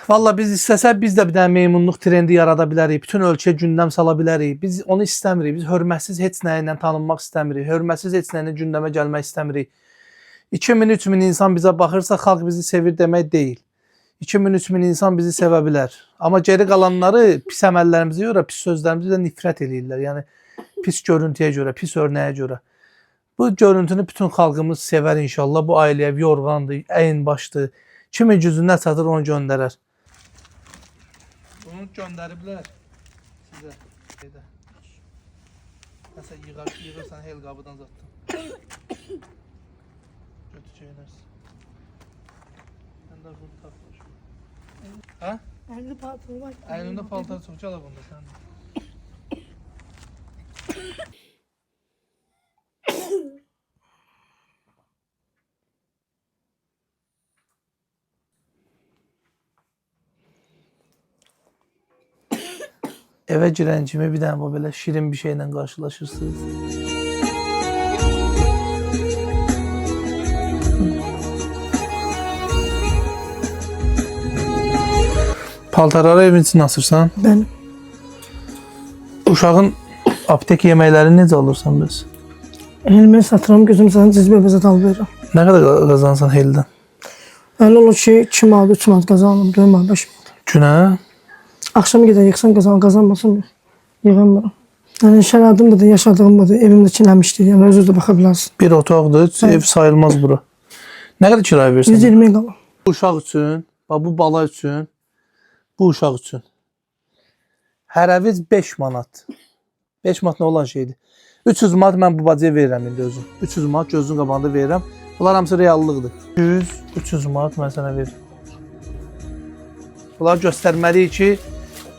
Valla biz istəsək biz də bir dənə meymunluq trendi yarada bilərik. Bütün ölkəyə gündəm sala bilərik. Biz onu istəmirik. Biz hörmətsiz heç nə ilə tanınmaq istəmirik. Hörmətsiz heç nə ilə gündəmə gəlmək istəmirik. 2000-3000 insan bizə baxırsa xalq bizi sevir demək deyil. 2000-3000 insan bizi sevə bilər. Amma geri qalanları pis əməllərimizə görə, pis sözlərimizə nifrət eləyirlər. Yəni pis görüntüyə görə, pis örnəyə görə. Bu görüntünü bütün xalqımız sevər inşallah. Bu ailəyə yorğandır, əyin başdır. Kimin gücünə çatır onu göndərər. Bunu göndəriblər sizə. Nəsə yığırsan hel qabıdan zatdan. Götürəcəklərsən. Sən də bunu tapmış. Hə? Əlimdə paltar var. Əynində paltar çox gələ bunda sən. Eve girən kimi bir dənə bu belə şirin bir şeylə qarşılaşırsınız. Paltarları evin için asırsan? Bəli. Uşağın aptek yeməklərini necə alırsan biz? Elmə satıram, gözüm sana cizbə bezət alıb verirəm. Nə qədər qazansan heldən? Elə olur ki, 2 manat, 3 manat qazanırım, 4 manat, 5 manat. Günə? Axşam gedər yıxsam qazanmasam yığamıram. Yəni şəraitim budur, yaşadığım budur, evimdə çinləmişdir, yəni özünüz də baxa bilərsiniz. Bir otaqdır, ev sayılmaz bura. Nə qədər kirayə versən? 120 qalır. Bu uşaq üçün, bu bala üçün, bu uşaq üçün. Hər əviz 5 manat. 5 manat nə olan şeydir? 300 manat mən bu bacıya verirəm indi özüm. 300 manat gözünün qabağında verirəm. Bunlar hamısı reallıqdır. 100-300 manat mən sənə verirəm. Bunlar göstərməliyik ki,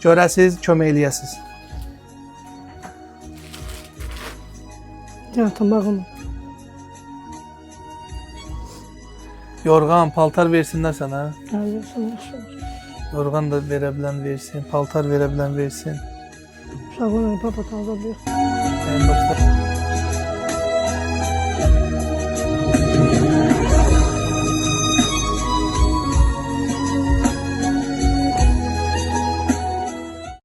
görəsiz, kömək eləyəsiz. Yatım bağımı. Yorğan, paltar versinlər sənə. Hələ sən yaxşı olur. Yorğan da verə bilən versin, paltar verə bilən versin. Uşaqlar papa tazalıyor. En başta.